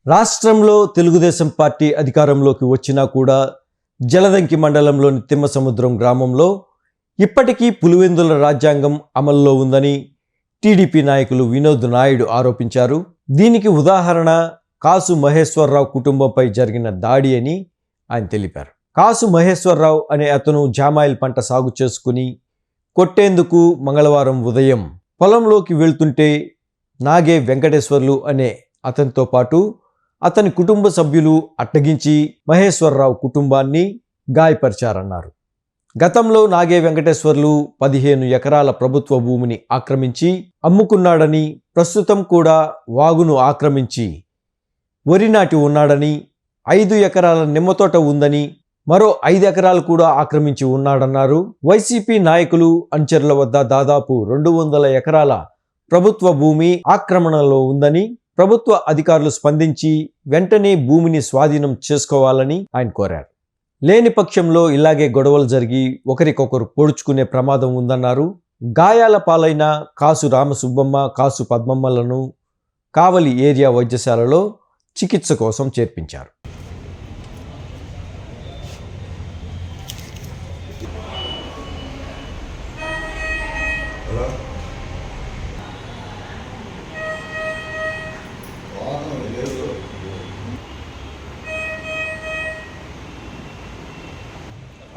రాష్ట్రంలో తెలుగుదేశం పార్టీ అధికారంలోకి వచ్చినా కూడా జలదంకి మండలంలోని తిమ్మసముద్రం గ్రామంలో ఇప్పటికీ పులివెందుల రాజ్యాంగం అమల్లో ఉందని టీడీపీ నాయకులు వినోద్ నాయుడు ఆరోపించారు. దీనికి ఉదాహరణ కాసు మహేశ్వరరావు కుటుంబంపై జరిగిన దాడి అని ఆయన తెలిపారు. కాసు మహేశ్వరరావు అనే అతను జామాయిల్ పంట సాగు చేసుకుని కొట్టేందుకు మంగళవారం ఉదయం పొలంలోకి వెళ్తుంటే నాగే వెంకటేశ్వర్లు అనే అతనితో పాటు అతని కుటుంబ సభ్యులు అడ్డగించి మహేశ్వరరావు కుటుంబాన్ని గాయపరిచారన్నారు. గతంలో నాగే వెంకటేశ్వర్లు 15 ఎకరాల ప్రభుత్వ భూమిని ఆక్రమించి అమ్ముకున్నాడని, ప్రస్తుతం కూడా వాగును ఆక్రమించి వరి నాటి ఉన్నాడని, 5 ఎకరాల నిమ్మతోట ఉందని, మరో 5 ఎకరాలు కూడా ఆక్రమించి ఉన్నాడన్నారు. వైసీపీ నాయకులు అంచెర్ల వద్ద దాదాపు 200 ఎకరాల ప్రభుత్వ భూమి ఆక్రమణలో ఉందని, ప్రభుత్వ అధికారులు స్పందించి వెంటనే భూమిని స్వాధీనం చేసుకోవాలని ఆయన కోరారు. లేని పక్షంలో ఇలాగే గొడవలు జరిగి ఒకరికొకరు పొడుచుకునే ప్రమాదం ఉందన్నారు. గాయాల పాలైన కాసు రామసుబ్బమ్మ, కాసు పద్మమ్మలను కావలి ఏరియా వైద్యశాలలో చికిత్స కోసం చేర్పించారు.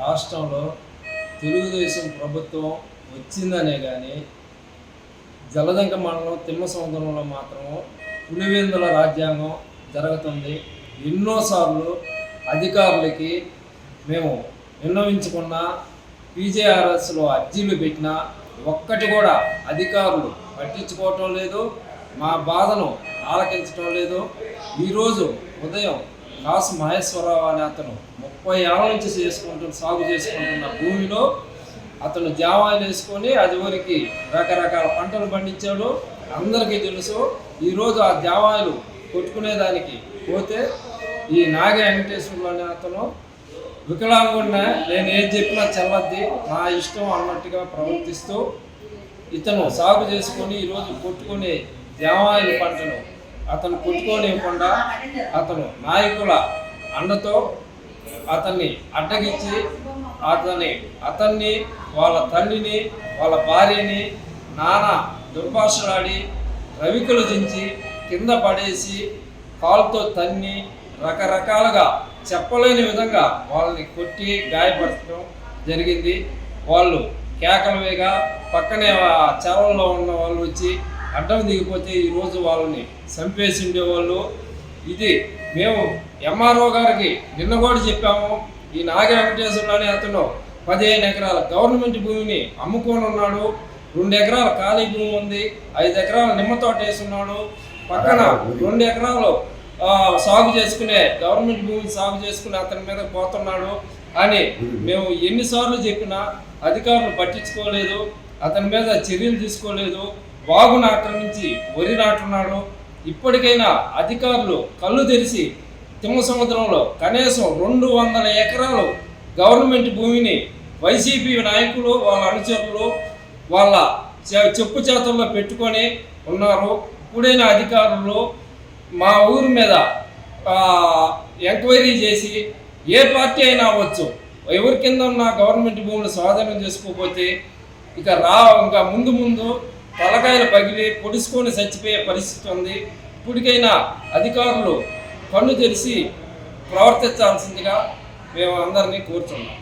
రాష్ట్రంలో తెలుగుదేశం ప్రభుత్వం వచ్చిందనే కానీ జలదంక మండలం తిమ్మసముద్రంలో మాత్రం పులివెందుల రాజ్యాంగం జరుగుతుంది. ఎన్నోసార్లు అధికారులకి మేము విన్నవించుకున్న పీజేఆర్ఎస్లో అర్జీలు పెట్టినా ఒక్కటి కూడా అధికారులు పట్టించుకోవటం లేదు, మా బాధను ఆలకించడం లేదు. ఈరోజు ఉదయం కాసు మహేశ్వరరావు అనే అతను 30 ఏళ్ళ నుంచి సాగు చేసుకుంటున్న భూమిలో అతను జామాయిలు వేసుకొని అది వరకు రకరకాల పంటలు పండించాడు. అందరికీ తెలుసు. ఈరోజు ఆ జామాయిలు కొట్టుకునేదానికి పోతే ఈ నాగ వెంకటేశ్వర్లు అనే అతను వికలాంగుడినే, నేను ఏది చెప్పినా చెల్లద్ది, నా ఇష్టం అన్నట్టుగా ప్రవర్తిస్తూ ఇతను సాగు చేసుకొని ఈరోజు కొట్టుకునే జామాయిల పంటను అతను కొట్టుకోనివ్వకుండా అతను నాయకుల అండతో అతన్ని అడ్డగించి అతన్ని వాళ్ళ తల్లిని వాళ్ళ భార్యని నానా దుర్భాషలాడి రవికలు దించి కింద పడేసి కాలుతో తన్ని రకరకాలుగా చెప్పలేని విధంగా వాళ్ళని కొట్టి గాయపరచడం జరిగింది. వాళ్ళు కేకలు వేగా పక్కనే చెరవల్లో ఉన్న వాళ్ళు వచ్చి అడ్డం దిగిపోతే ఈరోజు వాళ్ళని చంపేసి ఉండేవాళ్ళు. ఇది మేము ఎంఆర్ఓ గారికి నిన్న కూడా చెప్పాము. ఈ నాగ వెంకటేశ్వర్లు అనే అతను 15 ఎకరాల గవర్నమెంట్ భూమిని అమ్ముకొని ఉన్నాడు. 2 ఎకరాల ఖాళీ భూమి ఉంది, 5 ఎకరాల నిమ్మతోట వేసున్నాడు. పక్కన 2 ఎకరాలు సాగు చేసుకునే గవర్నమెంట్ భూమిని సాగు చేసుకుని అతని మీద పోతున్నాడు అని మేము ఎన్నిసార్లు చెప్పినా అధికారులు పట్టించుకోలేదు, అతని మీద చర్యలు తీసుకోలేదు. వాగును ఆక్రమించి వరి నాటున్నాడు. ఇప్పటికైనా అధికారులు కళ్ళు తెరిచి తిమ్మసముద్రంలో కనీసం 200 ఎకరాలు గవర్నమెంట్ భూమిని వైసీపీ నాయకులు వాళ్ళ అనుచరులు వాళ్ళ చెప్పు చేతుల్లో పెట్టుకొని ఉన్నారు. ఇప్పుడైనా అధికారులు మా ఊరి మీద ఎంక్వైరీ చేసి ఏ పార్టీ అయినా అవ్వచ్చు, ఎవరి కింద ఉన్న గవర్నమెంట్ భూములు స్వాధీనం చేసుకోకపోతే ఇంకా ముందు తలకాయలు పగిలి పొడుచుకొని చచ్చిపోయే పరిస్థితి ఉంది. ఇప్పటికైనా అధికారులు కన్ను తెరిచి ప్రవర్తించాల్సిందిగా మేము అందరినీ కోరుతున్నాం.